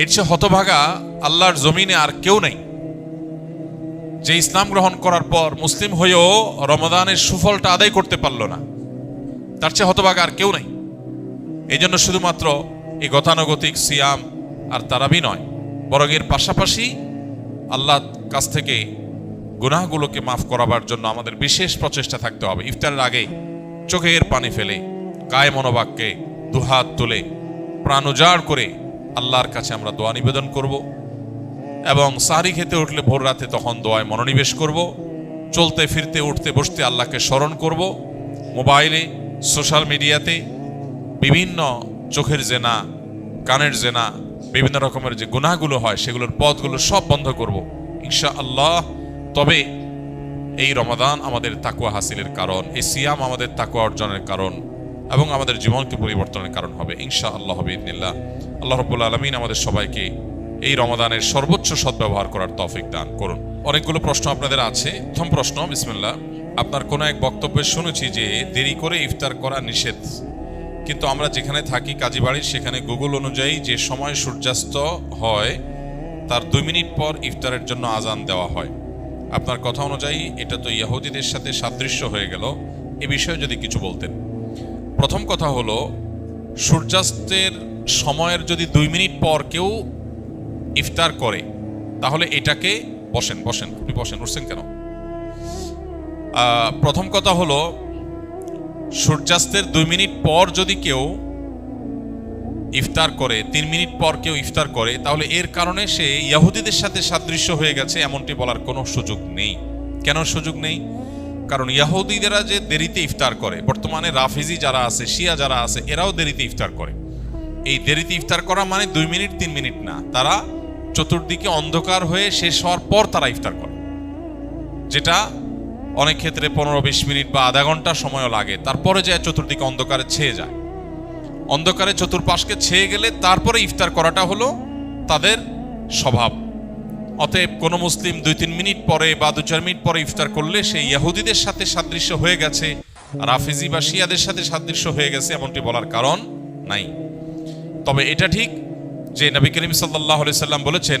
এর চেয়ে হতভাগা আল্লাহর জমিনে আর কেউ নেই, যে ইসলাম গ্রহণ করার পর মুসলিম হয়েও রমাদানের সুফলটা আদায় করতে পারল না। তার চেয়ে হতভাগা আর কেউ নেই। এই জন্য শুধুমাত্র এই গতানুগতিক সিয়াম আর তারাবি নয়, বরং এর পাশাপাশি আল্লাহর কাছ থেকে গুনাহগুলোকে মাফ করাবার জন্য আমাদের বিশেষ প্রচেষ্টা থাকতে হবে। ইফতারের আগে চোখের পানি ফেলে, কায় মনোবাক্যে দুহাত তুলে, প্রাণ উজাড় করে আল্লাহর কাছে আমরা দোয়া নিবেদন করব। এবং সাহরি খেতে উঠলে ভোর রাতে তখন দোয়ায় মনোনিবেশ করব। চলতে ফিরতে উঠতে বসতে আল্লাহকে স্মরণ করব। মোবাইলে, সোশ্যাল মিডিয়াতে বিভিন্ন চোখের জেনা, কানের জেনা, বিভিন্ন রকমের যে গুনাহগুলো হয় সেগুলোর পথগুলো সব বন্ধ করব ইনশাআল্লাহ। তবে এই রমাদান আমাদের তাকওয়া হাসিলের কারণ, এই সিয়াম আমাদের তাকওয়া অর্জনের কারণ এবং আমাদের জীবনকে পরিবর্তনের কারণ হবে ইনশাআল্লাহ বিইذنিল্লাহ। আল্লাহ রাব্বুল আলামিন আমাদের সবাইকে এই রমাদানের সর্বোচ্চ সদ্ব্যবহার করার তৌফিক দান করুন। অনেকগুলো প্রশ্ন আপনাদের আছে। প্রথম প্রশ্ন, বিসমিল্লাহ। আপনার কোনো এক বক্তব্যে শুনেছি যে দেরি করে ইফতার করা নিষেধ, কিন্তু আমরা যেখানে থাকি কাজীবাড়ি, সেখানে গুগল অনুযায়ী যে সময় সূর্যাস্ত হয় তার 2 মিনিট পর ইফতারের জন্য আজান দেওয়া হয়। আপনার কথা অনুযায়ী এটা তো ইহুদিদের সাথে সাদৃশ্য হয়ে গেল, এ বিষয়ে যদি কিছু বলতেন। প্রথম কথা হলো, সূর্যাস্তের সময়ের যদি 2 মিনিট পর কেউ ইফতার করে তাহলে এটাকে বসেন আপনি বসেন, উঠছেন কেন? প্রথম কথা হলো, সূর্যাস্তের 2 মিনিট পর যদি কেউ ইফতার করে, 3 মিনিট পর কেউ ইফতার করে, তাহলে এর কারণে সে ইহুদিদের সাথে সাদৃশ্য হয়ে গেছে এমনটি বলার কোনো সুযোগ নেই। কেন সুযোগ নেই? কারণ ইহুদিরা যে দেরিতে ইফতার করে, বর্তমানে রাফিজি যারা আছে, শিয়া যারা আছে, এরাও দেরিতে ইফতার করে। এই দেরিতে ইফতার করা মানে 2 মিনিট 3 মিনিট না, তারা চতুর্দিকে অন্ধকার হয়ে শেষ হওয়ার পর তারা ইফতার করে, যেটা অনেক ক্ষেত্রে 15-20 মিনিট বা আধা ঘন্টা সময়ও লাগে। তারপরে যায় চতুর্দিকে অন্ধকারে ছেয়ে যায়, অন্ধকারে চতুর্পাশকে ছেয়ে গেলে তারপরে ইফতার করাটা হলো তাদের স্বভাব। অতএব কোনো মুসলিম 2-3 মিনিট পরে বা 2-4 মিনিট পরে ইফতার করলে সে ইহুদিদের সাথে সাদৃশ্য হয়ে গেছে, রাফিজি বা শিয়াদের সাথে সাদৃশ্য হয়ে গেছে এমনটি বলার কারণ নাই। তবে এটা ঠিক যে নবী করিম সাল্লাল্লাহু আলাইহি সাল্লাম বলেছেন,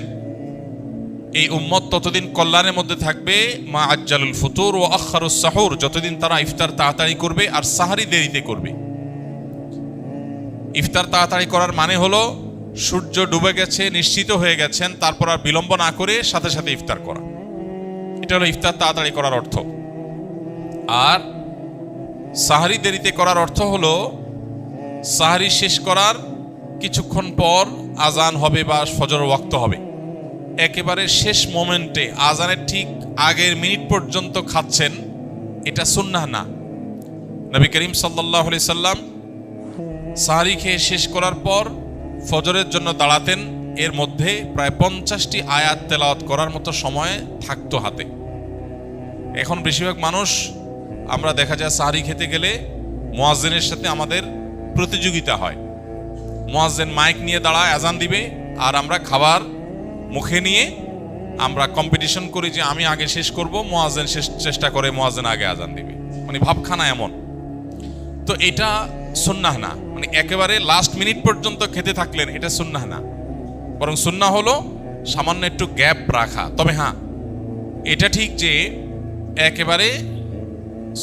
এই উম্মত ততদিন কল্যাণের মধ্যে থাকবে মা আজ্জালুল ফুতুর ও আখারুস সাহুর, যতদিন তারা ইফতার তাড়াতাড়ি করবে আর সাহারি দেরিতে করবে। ইফতার তাড়াতাড়ি করার মানে হলো সূর্য ডুবে গেছে, নিশ্চিত হয়ে গেছেন, তারপর আর বিলম্ব না করে সাথে সাথে ইফতার করা, এটা হলো ইফতার তাড়াতাড়ি করার অর্থ। আর সাহারি দেরিতে করার অর্থ হলো সাহারি শেষ করার কিছুক্ষণ পর আজান হবে বা ফজর ওয়াক্ত হবে, একেবারে শেষ মোমেন্টে আজানের ঠিক আগের মিনিট পর্যন্ত খাচ্ছেন, এটা সুন্নাহ না। নবী করিম সাল্লাল্লাহু আলাইহি সাল্লাম সাহারি খেয়ে শেষ করার পর ফজরের জন্য দাঁড়াতেন, এর মধ্যে প্রায় 50টি আয়াত তেলাওয়াত করার মতো সময় থাকতো হাতে। এখন বেশিরভাগ মানুষ আমরা দেখা যায় সাহারি খেতে গেলে মুয়াজ্জিনের সাথে আমাদের প্রতিযোগিতা হয়। মুয়াজ্জিন মাইক নিয়ে দাঁড়ায়, আজান দিবে, আর আমরা খাবার মুখে নিয়ে আমরা কম্পিটিশন করি যে আমি আগে শেষ করব, মুয়াজ্জিন চেষ্টা করে মুয়াজ্জিন আগে আজান দিবে, মানে ভাবখানা এমন। তো এটা সুন্নাহ না, মানে একেবারে লাস্ট মিনিট পর্যন্ত খেতে থাকলেন, এটা সুন্নাহ না। বরং সুন্নাহ হলো সামান্য একটু গ্যাপ রাখা। তবে হ্যাঁ, এটা ঠিক যে একেবারে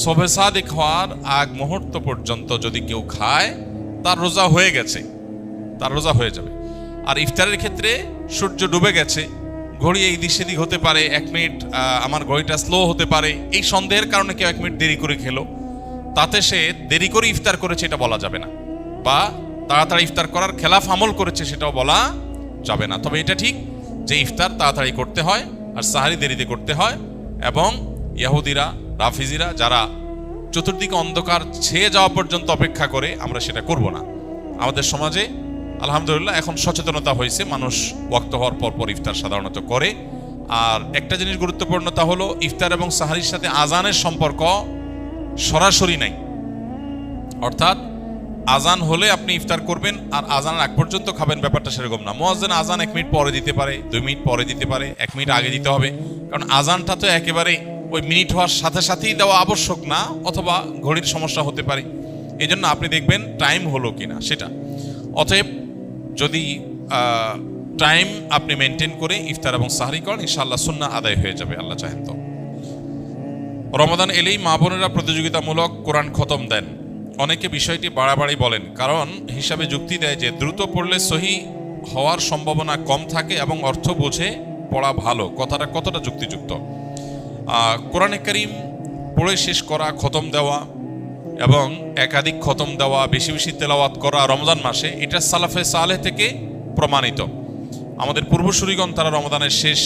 শবে সাদিক হওয়ার আগ মুহূর্ত পর্যন্ত যদি কেউ খায় তার রোজা হয়ে গেছে, তার রোজা হয়ে যাবে। আর ইফতারের ক্ষেত্রে সূর্য ডুবে গেছে, ঘড়ি এই দিক সেদিক হতে পারে, 1 মিনিট আমার ঘড়িটা স্লো হতে পারে, এই সন্দেহের কারণে কেউ 1 মিনিট দেরি করে খেলো, তাতে সে দেরি করে ইফতার করেছে এটা বলা যাবে না, বা তাড়াতাড়ি ইফতার করার খেলাফ আমল করেছে সেটাও বলা যাবে না। তবে এটা ঠিক যে ইফতার তাড়াতাড়ি করতে হয় আর সাহারি দেরিতে করতে হয়, এবং ইহুদিরা রাফিজিরা যারা চতুর্দিকে অন্ধকার ছেয়ে যাওয়া পর্যন্ত অপেক্ষা করে, আমরা সেটা করব না। আমাদের সমাজে আলহামদুলিল্লাহ এখন সচেতনতা হয়েছে, মানুষ ওয়াক্ত হওয়ার পর পর ইফতার সাধারণত করে। আর একটা জিনিস গুরুত্বপূর্ণ, তা হলো ইফতার এবং সাহারির সাথে আজানের সম্পর্ক সরাসরি নাই। অর্থাৎ আজান হলে আপনি ইফতার করবেন আর আজানের আগ পর্যন্ত খাবেন, ব্যাপারটা সেরকম না। মুয়াজ্জিন আজান 1 মিনিট পরে দিতে পারে, 2 মিনিট পরে দিতে পারে, 1 মিনিট আগে দিতে হবে, কারণ আজানটা তো একেবারে ওই মিনিট হওয়ার সাথে সাথেই দেওয়া আবশ্যক না, অথবা ঘড়ির সমস্যা হতে পারে। এই জন্য আপনি দেখবেন টাইম হলো কিনা সেটা। অতএব যদি টাইম আপনি মেনটেন করে ইফতার এবং সাহরি করেন, ইনশাআল্লাহ সুন্নাহ আদায় হয়ে যাবে আল্লাহ চাহেন তো। রমাদান এলেই মা বোনেরা প্রতিযোগিতামূলক কোরআন খতম দেন। অনেকে বিষয়টি বাড়াবাড়ি বলেন, কারণ হিসাবে যুক্তি দেয় যে দ্রুত পড়লে সহি হওয়ার সম্ভাবনা কম থাকে এবং অর্থ বুঝে পড়া ভালো। কথাটা কতটা যুক্তিযুক্ত? কোরআনে কারীম পড়ে শেষ করা, খতম দেওয়া এবং একাধিক খতম দেওয়া, বেশি বেশি তেলাওয়াত করা রমজান মাসে, এটা সালাফে সালেহ থেকে প্রমাণিত। আমাদের পূর্বসূরিগণ তারা রমজানের শেষ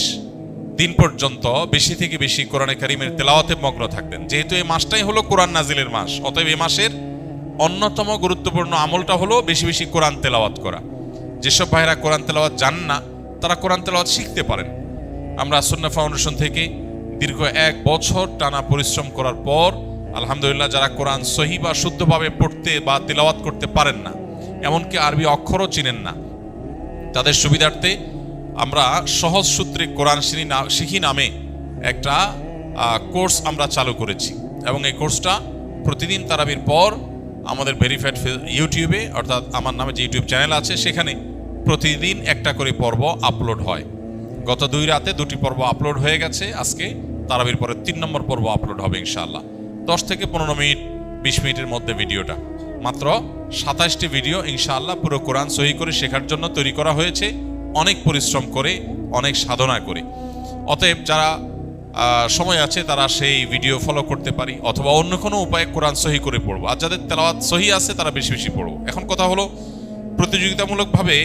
দিন পর্যন্ত বেশি থেকে বেশি কোরআনে কারীমের তেলাওয়াতে মগ্ন থাকতেন। যেহেতু এই মাসটাই হলো কোরআন নাজিলের মাস, অতএব এই মাসের অন্যতম গুরুত্বপূর্ণ আমলটা হলো বেশি বেশি কোরআন তেলাওয়াত করা। যেসব ভাইরা কোরআন তেলাওয়াত জান না, তারা কোরআন তেলাওয়াত শিখতে পারেন। আমরা সুন্নাহ ফাউন্ডেশন থেকে দীর্ঘ 1 বছর টানা পরিশ্রম করার পর আলহামদুলিল্লাহ, যারা কোরআন সহি বা শুদ্ধভাবে পড়তে বা তেলাওয়াত করতে পারেন না, এমনকি আরবি অক্ষরও চিনেন না, তাদের সুবিধার্থে আমরা সহজ সূত্রে কোরআন শিখি নামে একটা কোর্স আমরা চালু করেছি। এবং এই কোর্সটা প্রতিদিন তারাবির পর আমাদের ভেরিফাইড ইউটিউবে, অর্থাৎ আমার নামে যে ইউটিউব চ্যানেল আছে, সেখানে প্রতিদিন একটা করে পর্ব আপলোড হয়। গত 2 রাতে 2টি পর্ব আপলোড হয়ে গেছে। আজকে তারাবির পরে 3 নম্বর পর্ব আপলোড হবে ইনশাআল্লাহ। 10 থেকে 15 মিনিট 20 মিনিটের মধ্যে ভিডিওটা, মাত্র 27টি ভিডিও ইনশাআল্লাহ পুরো কোরআন সহি করে শেখার জন্য তৈরি করা হয়েছে, অনেক পরিশ্রম করে, অনেক সাধনা করে। অতএব যারা সময় আছে তারা সেই ভিডিও ফলো করতে পারি, অথবা অন্য কোনো উপায়ে কোরআন সহি করে পড়বো। আর যাদের তেলাওয়াত সহি আছে তারা বেশি বেশি পড়বো। এখন কথা হলো, প্রতিযোগিতামূলকভাবে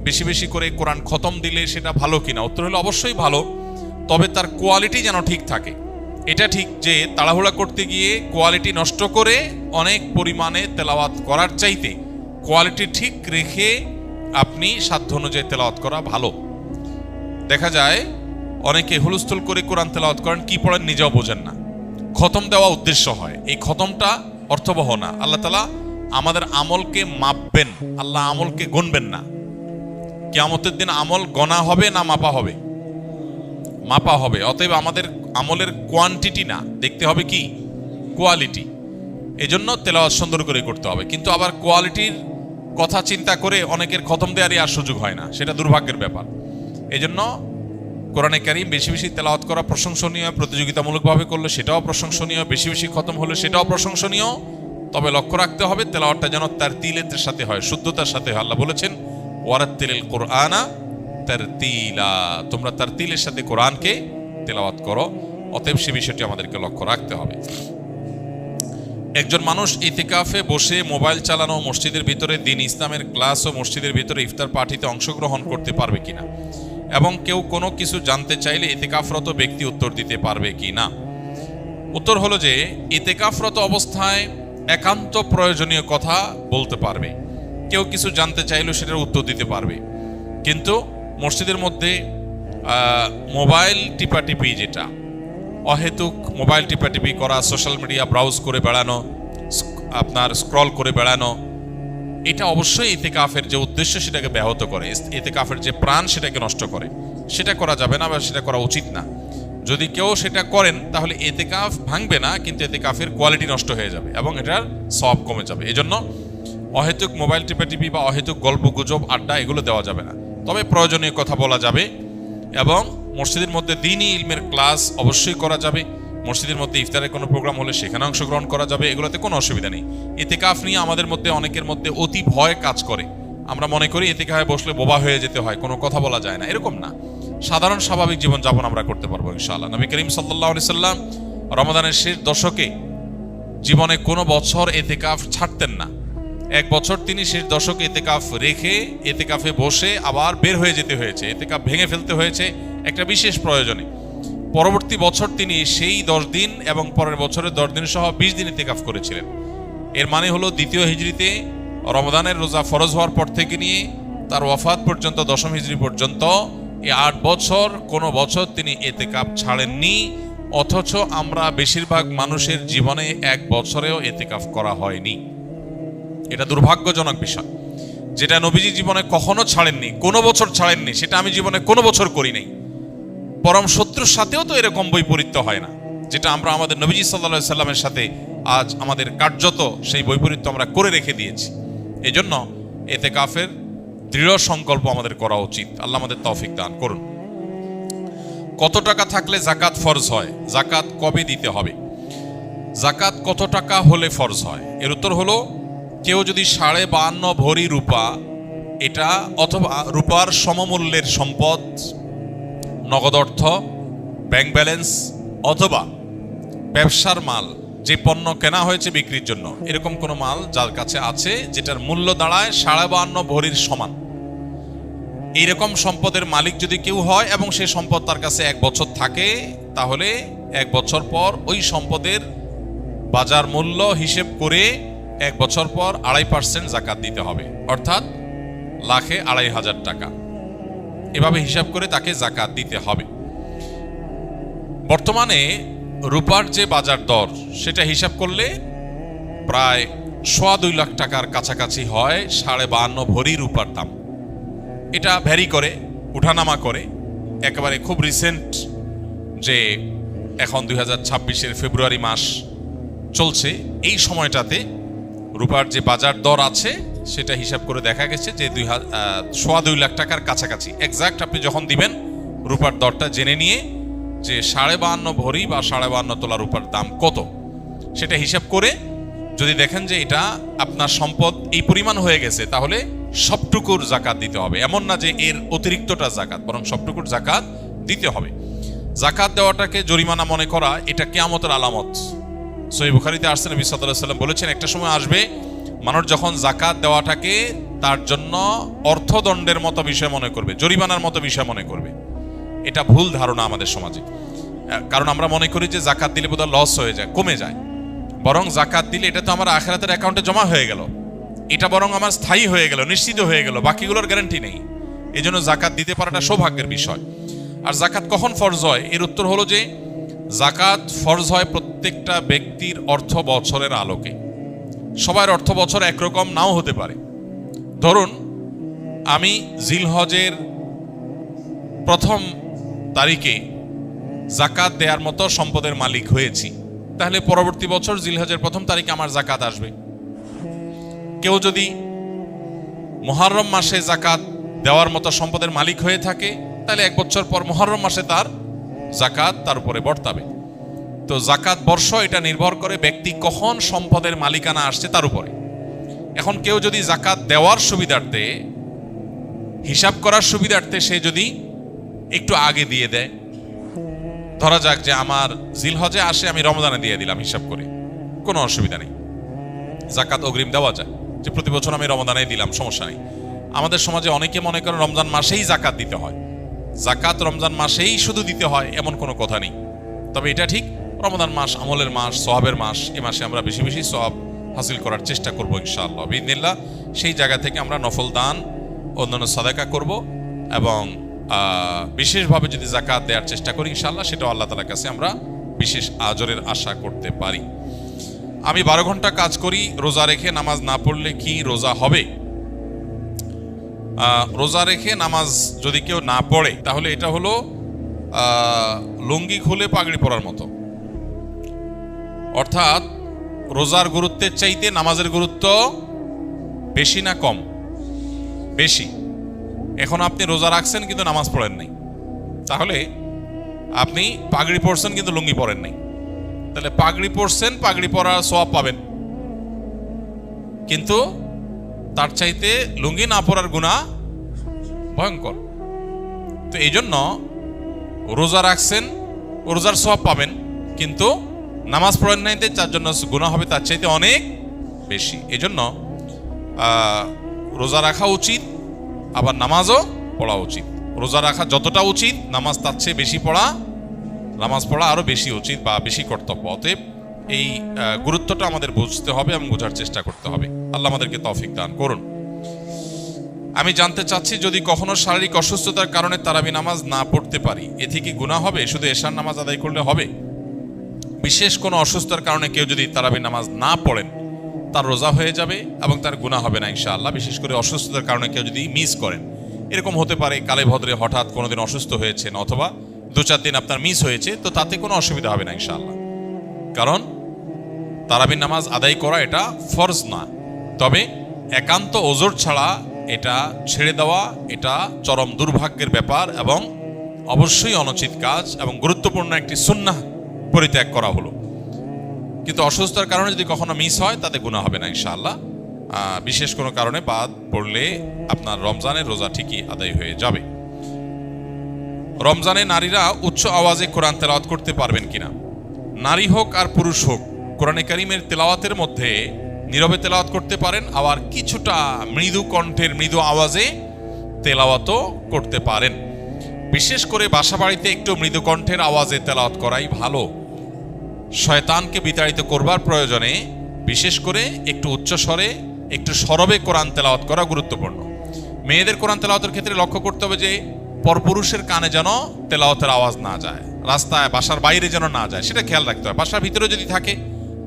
বেশি বেশি করে কোরআন খতম দিলে সেটা ভালো কিনা? উত্তর হলো অবশ্যই ভালো, তবে তার কোয়ালিটি যেন ঠিক থাকে। এটা ঠিক যে তাড়াহুড়া করতে গিয়ে কোয়ালিটি নষ্ট করে অনেক পরিমাণে তেলাওয়াত করার চাইতে কোয়ালিটি ঠিক রেখে আপনি সাধ্য অনুযায়ী তেলাওয়াত করা ভালো। দেখা যায় অনেকে হুলস্থুল করে কোরআন তেলাওয়াত করেন, কি পড়েন নিজেও বোঝেন না। খতম দেওয়া উদ্দেশ্য হয়, এই খতমটা অর্থবহ না। আল্লাহ তাআলা আমাদের আমলকে মাপবেন, আল্লাহ আমলকে গুনবেন না। কিয়ামতের দিন আমল গণা হবে না মাপা হবে? মাপা হবে। অতএব আমাদের আমলের কোয়ান্টিটি না, দেখতে হবে কি কোয়ালিটি। এজন্য তেলাওয়াত সুন্দর করে করতে হবে। কিন্তু আবার কোয়ালিটির কথা চিন্তা করে অনেকের খতম দেওয়ারই আর সুযোগ হয় না, সেটা দুর্ভাগ্যের ব্যাপার। এজন্য কোরআনে কারীম বেশি বেশি তেলাওয়াত করা প্রশংসনীয়, প্রতিযোগিতামূলকভাবে করলে সেটাও প্রশংসনীয়, বেশি বেশি খতম হলে সেটাও প্রশংসনীয়। তবে লক্ষ্য রাখতে হবে তেলাওয়াতটা যেন তারতিলের সাথে হয়, শুদ্ধতার সাথে হয়। আল্লাহ বলেছেন, ওয়ারাত্তিলিল কুরআনা তারতিলা, তোমরা তারতিলের সাথে কোরআনকে তেলাওয়াত করো। অতএব সে বিষয়টি আমাদেরকে লক্ষ্য রাখতে হবে। একজন মানুষ ইতিকাফে বসে মোবাইল চালানো, মসজিদের ভিতরে দ্বীন ইসলামের ক্লাস ও মসজিদের ভিতরে ইফতার পার্টিতে অংশগ্রহণ করতে পারবে কিনা, এবং কেউ কোনো কিছু জানতে চাইলে ইতিকাফরত ব্যক্তি উত্তর দিতে পারবে কিনা? উত্তর হলো যে ইতিকাফরত অবস্থায় একান্ত প্রয়োজনীয় কথা বলতে পারবে। কেউ কিছু জানতে চাইলেও সেটার উত্তর দিতে পারবে। কিন্তু মসজিদের মধ্যে মোবাইল টিপাটিপি, যেটা অহেতুক মোবাইল টিপাটিপি করা, সোশ্যাল মিডিয়া ব্রাউজ করে বেড়ানো, আপনার স্ক্রল করে বেড়ানো, এটা অবশ্যই ইতিকাফের যে উদ্দেশ্য সেটাকে ব্যাহত করে, ইতিকাফের যে প্রাণ সেটাকে নষ্ট করে। সেটা করা যাবে না বা সেটা করা উচিত না। যদি কেউ সেটা করেন তাহলে ইতিকাফ ভাঙবে না, কিন্তু ইতিকাফের কোয়ালিটি নষ্ট হয়ে যাবে এবং এটার সওয়াব কমে যাবে। এজন্য অহেতুক মোবাইল টিপাটিপি বা অহেতুক গল্প গুজব আড্ডা এগুলো দেওয়া যাবে না। তবে প্রয়োজনীয় কথা বলা যাবে এবং মসজিদের মধ্যে দ্বীনি ইলমের ক্লাস অবশ্যই করা যাবে। মসজিদের মধ্যে ইফতারের কোনো প্রোগ্রাম হলে সেখানে অংশগ্রহণ করা যাবে, এগুলোতে কোনো অসুবিধা নেই। ইতিকাফ নিয়ে আমাদের মধ্যে অনেকের মধ্যে অতি ভয় কাজ করে। আমরা মনে করি ইতিকাফে বসলে বোবা হয়ে যেতে হয়, কোনো কথা বলা যায় না। এরকম না, সাধারণ স্বাভাবিক জীবনযাপন আমরা করতে পারবো ইনশাআল্লাহ। নবী করিম সাল্লাল্লাহু আলাইহি সাল্লাম রমাদানের শেষ দশকে জীবনে কোনো বছর ইতিকাফ ছাড়তেন না। 1 বছর তিনি শেষ দশকে ইতিকাফ রেখে ইতিকাফে বসে আবার বের হয়ে যেতে হয়েছে, ইতিকাফ ভেঙে ফেলতে হয়েছে একটা বিশেষ প্রয়োজনে। পরবর্তী বছর তিনি সেই 10 দিন এবং পরের বছরের 10 দিন সহ 20 দিন ইতিকাফ করেছিলেন। এর মানে হলো দ্বিতীয় হিজরিতে রমজানের রোজা ফরজ হওয়ার পর থেকে নিয়ে তার ওয়াফাত পর্যন্ত 10ম হিজরি পর্যন্ত এই 8 বছর কোনো বছর তিনি ইতিকাফ ছাড়েননি। অথচ আমরা বেশিরভাগ মানুষের জীবনে 1 বছরেও ইতিকাফ করা হয়নি। এটা দুর্ভাগ্যজনক বিষয়। যেটা নবীজি জীবনে কখনো ছাড়েননি, কোনো বছর ছাড়েননি, সেটা আমি জীবনে কোনো বছর করি নাই। পরম শত্রুর সাথেও তো এরকম বৈপরীত্য হয় না, যেটা আমরা আমাদের নবীজি সাল্লাল্লাহু আলাইহি সাল্লামের সাথে আজ আমাদের কার্যত সেই বৈপরীত্য আমরা করে রেখে দিয়েছি। এজন্য ইতিকাফের দৃঢ় সংকল্প আমাদের করা উচিত। আল্লাহ আমাদের তৌফিক দান করুন। কত টাকা থাকলে জাকাত ফরজ হয়? জাকাত কবে দিতে হবে? জাকাত কত টাকা হলে ফরজ হয়? এর উত্তর হলো, কেউ যদি 52.5 ভরি রূপা, এটা অথবা রূপার সমমূল্যের সম্পদ, নগদ অর্থ, ব্যাংক ব্যালেন্স অথবা ব্যবসার মাল, যে পণ্য কেনা হয়েছে বিক্রির জন্য, এরকম কোনো মাল যার কাছে আছে যেটার মূল্য দাঁড়ায় 52.5 ভরির সমান, এইরকম সম্পদের মালিক যদি কেউ হয় এবং সেই সম্পদ তার কাছে 1 বছর থাকে, তাহলে 1 বছর পর ওই সম্পদের বাজার মূল্য হিসেব করে 1 বছর পর 2.5% জাকাত দিতে হবে, অর্থাৎ লাখে 2,500 টাকা। এভাবে হিসাব করে তাকে জাকাত দিতে হবে। বর্তমানে রূপার যে বাজার দর, সেটা হিসাব করলে প্রায় 2.25 লাখ টাকার কাছাকাছি হয় 52.5 ভরি রূপার দাম। এটা ভ্যারি করে, উঠানামা করে। একেবারে খুব রিসেন্ট, যে এখন 2026-এর ফেব্রুয়ারি মাস চলছে, এই সময়টাতে রূপার যে বাজার দর আছে সেটা হিসাব করে দেখা গেছে যে 2.25 লাখ টাকার কাছাকাছি। এক্সাক্ট আপনি যখন দিবেন রূপার দরটা জেনে নিয়ে যে 52.5 ভরি বা 52.5 তোলা রূপার দাম কত, সেটা হিসাব করে যদি দেখেন যে এটা আপনার সম্পদ এই পরিমাণ হয়ে গেছে, তাহলে সবটুকুর জাকাত দিতে হবে। এমন না যে এর অতিরিক্তটা জাকাত, বরং সবটুকুর জাকাত দিতে হবে। জাকাত দেওয়াটাকে জরিমানা মনে করা, এটা কিয়ামতের আলামত। সহিহ বুখারীতে আসছে, নবী সাল্লাল্লাহু আলাইহি ওয়াসাল্লাম বলেছেন, একটা সময় আসবে মানুষ যখন জাকাত দেওয়াটাকে তার জন্য অর্থদণ্ডের মতো বিষয় মনে করবে, জরিমানার মতো বিষয় মনে করবে। এটা ভুল ধারণা আমাদের সমাজে। কারণ আমরা মনে করি যে জাকাত দিলে বোধহয় লস হয়ে যায়, কমে যায়। বরং জাকাত দিলে এটা তো আমার আখিরাতের অ্যাকাউন্টে জমা হয়ে গেল, এটা বরং আমার স্থায়ী হয়ে গেল, নিশ্চিত হয়ে গেল, বাকিগুলোর গ্যারান্টি নেই। এই জন্য জাকাত দিতে পারাটা সৌভাগ্যের বিষয়। আর জাকাত কখন ফরজ হয়? এর উত্তর হলো যে জাকাত ফরজ হয় প্রত্যেকটা ব্যক্তির অর্থ বছরের আলোকে। সবার অর্থ বছর একরকম নাও হতে পারে। ধরুন আমি জিলহজের 1ম তারিখে জাকাত দেওয়ার মতো সম্পদের মালিক হয়েছি, তাহলে পরবর্তী বছর জিলহজের 1ম তারিখে আমার জাকাত আসবে। কেউ যদি মুহররম মাসে জাকাত দেওয়ার মতো সম্পদের মালিক হয়ে থাকে, তাহলে 1 বছর পর মুহররম মাসে তার জাকাত তার উপরে বর্তাবে। তো জাকাত বর্ষ এটা নির্ভর করে ব্যক্তি কখন সম্পদের মালিকানা আসছে তার উপরে। এখন কেউ যদি জাকাত দেওয়ার সুবিধার্থে, হিসাব করার সুবিধার্থে সে যদি একটু আগে দিয়ে দেয়, ধরা যাক যে আমার জিলহজে আসে, আমি রমজানে দিয়ে দিলাম হিসাব করে, কোনো অসুবিধা নেই, জাকাত অগ্রিম দেওয়া যায়, যে প্রতি বছর আমি রমজানে দিলাম, সমস্যা নেই। আমাদের সমাজে অনেকে মনে করেন রমজান মাসেই জাকাত দিতে হয়, জাকাত রমজান মাসেই শুধু দিতে হয়, এমন কোনো কথা নেই। তবে এটা ঠিক, রমজান মাস আমলের মাস, সওয়াবের মাস, এ মাসে আমরা বেশি বেশি সওয়াব হাসিল করার চেষ্টা করবো ইনশাআল্লাহ বিইذনিল্লাহ। সেই জায়গা থেকে আমরা নফল দান, অন্যান্য সাদাকা করব এবং বিশেষভাবে যদি জাকাত দেওয়ার চেষ্টা করি ইনশাআল্লাহ, সেটাও আল্লাহ তাআলার কাছে আমরা বিশেষ আজরের আশা করতে পারি। আমি 12 ঘন্টা কাজ করি, রোজা রেখে নামাজ না পড়লে কি রোজা হবে? রোজা রেখে নামাজ যদি কেউ না পড়ে, তাহলে এটা হলো লুঙ্গি খুলে পাগড়ি পরার মতো। অর্থাৎ রোজার গুরুত্বের চাইতে নামাজের গুরুত্ব বেশি না কম? বেশি। এখন আপনি রোজা রাখছেন কিন্তু নামাজ পড়েন নাই, তাহলে আপনি পাগড়ি পরছেন কিন্তু লুঙ্গি পরেন নাই, তাহলে পাগড়ি পরছেন, পাগড়ি পরার সওয়াব পাবেন, কিন্তু তার চাইতে লুঙ্গি না পরার গুনাহ ভয়ঙ্কর। তো এই জন্য রোজা রাখছেন, রোজার সওয়াব পাবেন, কিন্তু নামাজ পড়েন নাই, তার জন্য গুনাহ হবে তার চাইতে অনেক বেশি। এই জন্য রোজা রাখা উচিত, আবার নামাজও পড়া উচিত। রোজা রাখা যতটা উচিত, নামাজ তার চেয়ে বেশি পড়া, নামাজ পড়া আরো বেশি উচিত বা বেশি কর্তব্য। অতএব এই গুরুত্বটা আমাদের বুঝতে হবে এবং বোঝার চেষ্টা করতে হবে। আল্লাহ আমাদেরকে তৌফিক দান করুন। আমি জানতে চাচ্ছি, যদি কখনো শারীরিক অসুস্থতার কারণে তারাবি নামাজ না পড়তে পারি, এতে কি গুনাহ হবে? শুধু এশার নামাজ আদায় করলে হবে? বিশেষ কোনো অসুস্থতার কারণে কেউ যদি তারাবি নামাজ না পড়েন, তার রোজা হয়ে যাবে এবং তার গুনাহ হবে না ইনশাআল্লাহ। বিশেষ করে অসুস্থতার কারণে কেউ যদি মিস করেন, এরকম হতে পারে কালে ভদ্রে হঠাৎ কোনোদিন অসুস্থ হয়েছেন অথবা 2-4 দিন আপনার মিস হয়েছে, তো তাতে কোনো অসুবিধা হবে না ইনশাআল্লাহ। কারণ তারাবি নামাজ আদায় করা এটা ফরজ না। তবে একান্ত ওজর ছাড়া এটা ছেড়ে দেওয়া এটা চরম দুর্ভাগ্যের ব্যাপার এবং অবশ্যই অনুচিত কাজ এবং গুরুত্বপূর্ণ একটি সুন্নাহ পরিত্যাগ করা হলো। কিন্তু অসুস্থতার কারণে যদি কখনো মিস হয় তাতে গুনাহ হবে না ইনশাআল্লাহ। বিশেষ কোনো কারণে বাদ পড়লে আপনার রমজানের রোজা ঠিকই আদায় হয়ে যাবে। রমজানে নারীরা উচ্চ আওয়াজে কোরআন তেলাওয়াত করতে পারবেন কিনা? নারী হোক আর পুরুষ হোক কোরআনে কারীমের তেলাওয়াতের মধ্যে নীরবে তেলাওয়াত করতে পারেন, আবার কিছুটা মৃদু কণ্ঠের মৃদু আওয়াজে তেলাওয়াতও করতে পারেন। বিশেষ করে বাসা বাড়িতে একটু মৃদু কণ্ঠের আওয়াজে তেলাওয়াত করাই ভালো। শয়তানকে বিতাড়িত করবার প্রয়োজনে বিশেষ করে একটু উচ্চ স্বরে একটু সরবে কোরআন তেলাওয়াত করা গুরুত্বপূর্ণ। মেয়েদের কোরআন তেলাওয়াতের ক্ষেত্রে লক্ষ্য করতে হবে যে পরপুরুষের কানে যেন তেলাওয়াতের আওয়াজ না যায়, রাস্তায় বাসার বাইরে যেন না যায়, সেটা খেয়াল রাখতে হয়। বাসার ভিতরে যদি থাকে,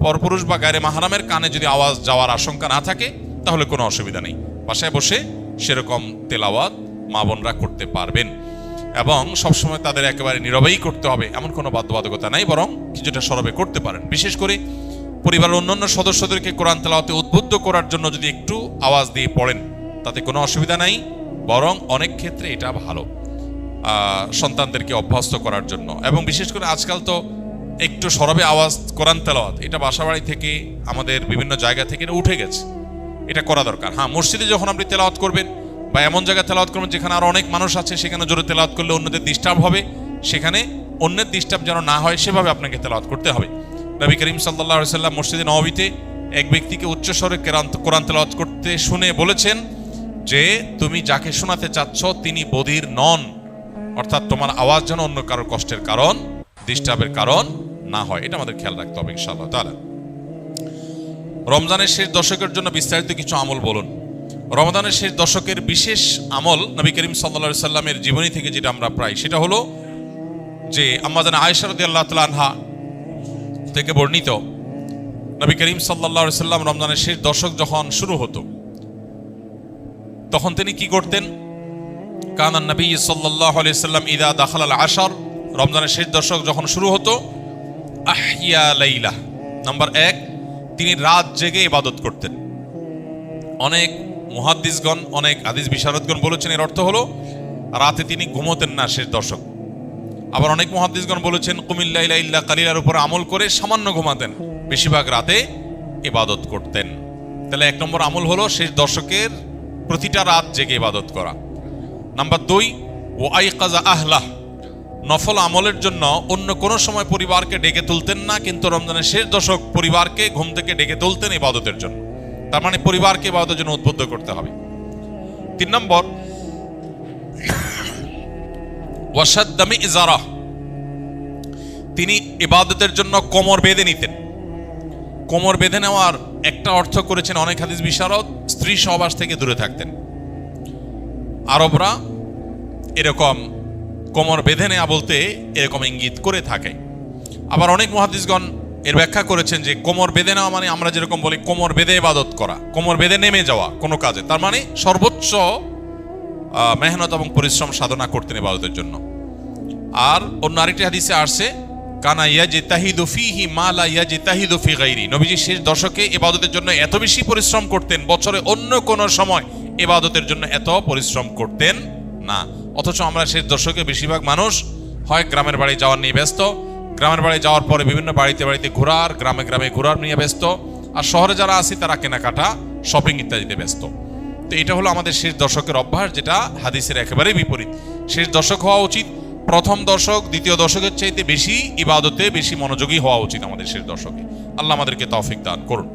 পরপুরুষ বা গায়রে মাহরামের কানে যদি আওয়াজ যাওয়ার আশঙ্কা না থাকে তাহলে কোনো অসুবিধা নেই। বাসায় বসে সেরকম তেলাওয়াত মা বোনরা করতে পারবেন এবং সবসময় তাদের একেবারে নীরবেই করতে হবে এমন কোনো বাধ্যবাধকতা নাই, বরং কিছুটা সরবে করতে পারেন। বিশেষ করে পরিবারের অন্যান্য সদস্যদেরকে কোরআন তেলাওয়াতে উদ্বুদ্ধ করার জন্য যদি একটু আওয়াজ দিয়ে পড়েন তাতে কোনো অসুবিধা নাই, বরং অনেক ক্ষেত্রে এটা ভালো সন্তানদেরকে অভ্যস্ত করার জন্য। এবং বিশেষ করে আজকাল তো একটু সরবে আওয়াজ কোরআন তেলাওয়াত এটা বাসাবাড়ি থেকে আমাদের বিভিন্ন জায়গা থেকে উঠে গেছে, এটা করা দরকার। হ্যাঁ, মসজিদে যখন আপনি তেলাওয়াত করবেন বা এমন জায়গায় তেলাওয়াত করবেন যেখানে আরো অনেক মানুষ আছে, সেখানে জোরে তেলাওয়াত করলে অন্যদের ডিস্টার্ব হবে, সেখানে অন্যের ডিস্টার্ব যেন না হয় সেভাবে আপনাকে তেলাওয়াত করতে হবে। নবী করিম সাল্লাল্লাহু আলাইহি ওয়াসাল্লাম মসজিদে নববীতে এক ব্যক্তিকে উচ্চস্বরে কোরআন তেলাওয়াত করতে শুনে বলেছেন যে তুমি যাকে শোনাতে চাচ্ছ তিনি বধির নন, অর্থাৎ তোমার আওয়াজ যেন অন্য কারোর কষ্টের কারণ ডিস্টার্বের কারণ না হয়, এটা আমাদের খেয়াল রাখতে হবে ইনশাআল্লাহ তাআলা। রমজানের শেষ দশকের জন্য বিস্তারিত কিছু আমল বলুন। রমজানের শেষ দশকের বিশেষ আমল নবী করিম সাল্লাল্লাহু আলাইহি সাল্লামের জীবনী থেকে যেটা আমরা প্রায়, সেটা হলো যে আম্মা জানা আয়েশা রাদিয়াল্লাহু তাআলা আনহা থেকে বর্ণিত, নবী করিম সাল্লাল্লাহু আলাইহি সাল্লাম রমজানের শেষ দশক যখন শুরু হতো তখন তিনি কি করতেন? কানান নবী সাল্লাল্লাহু আলাইহি সাল্লাম ইদা দাখালাল আশর, রমজানের শেষ দশক যখন শুরু হতো, আহিয়া লাইলা, নাম্বার 1 তিনি রাত জেগে ইবাদত করতেন। অনেক মুহাদ্দিসগণ অনেক হাদিস বিশারদগণ বলেছেন এর অর্থ হলো রাতে তিনি ঘুমোতেন না শেষ দশক। আবার অনেক মুহাদ্দিসগণ বলেছেন কুমিল লাইলা ইল্লা কালিলার উপর আমল করে সামান্য ঘুমাতেন, বেশিরভাগ রাতে ইবাদত করতেন। তাহলে 1 নম্বর আমল হলো শেষ দশকের প্রতিটা রাত জেগে ইবাদত করা। নাম্বার 2 ও আইকাজা আহলাহ, নফল আমলের জন্য অন্য কোনো সময় পরিবারকে ডেকে তুলতেন না, কিন্তু রমজানের শেষ দশক পরিবারকে ঘুম থেকে ডেকে তুলতেন ইবাদতের জন্য। তার মানে পরিবারকে ইবাদতের জন্য উদ্বুদ্ধ করতে হবে। 3 নম্বর ওয়াশাদ্দামি ইজারা, তিনি ইবাদতের জন্য কোমর বেঁধে নিতেন। কোমর বেঁধে নেওয়ার একটা অর্থ করেছেন অনেক হাদিস বিশারদ, স্ত্রী সহবাস থেকে দূরে থাকতেন। আরবরা এরকম কোমর বেঁধে নেওয়া বলতে এরকম ইঙ্গিত করে থাকে। আবার অনেক মুহাদ্দিসগণ এর ব্যাখ্যা করেছেন যে কোমর বেঁধে নেওয়া মানে আমরা যেরকম বলি কোমর বেঁধে ইবাদত করা, কোমর বেঁধে নেমে যাওয়া কোনো কাজে, তার মানে সর্বোচ্চ মেহনত এবং পরিশ্রম সাধনা করতেন ইবাদতের জন্য। আর অন্য আরেকটি হাদিসে আসছে কানা ইয়াজতাহিদু ফীহি মা লা ইয়াজতাহিদু ফি গায়রি, নবীজি শেষ দশকে ইবাদতের জন্য এত বেশি পরিশ্রম করতেন, বছরে অন্য কোনো সময় ইবাদতের জন্য এত পরিশ্রম করতেন না। অথচ আমরা শেষ দশকে বেশিরভাগ মানুষ হয় গ্রামের বাড়ি যাওয়ার নিয়ে ব্যস্ত, গ্রামের বাড়ি যাওয়ার পরে বিভিন্ন বাড়িতে বাড়িতে ঘোরার, গ্রামে গ্রামে ঘোরার নিয়ে ব্যস্ত, আর শহরে যারা আছি তারা কেনাকাটা শপিং ইত্যাদিতে ব্যস্ত। তো এটা হলো আমাদের শেষ দশকের অভ্যাস, যেটা হাদিসের একেবারে বিপরীত। শেষ দশক হওয়া উচিত প্রথম দশক দ্বিতীয় দশকের চাইতে বেশি ইবাদতে বেশি মনোযোগী হওয়া উচিত আমাদের শেষ দশকে। আল্লাহ আমাদেরকে তৌফিক দান করুন।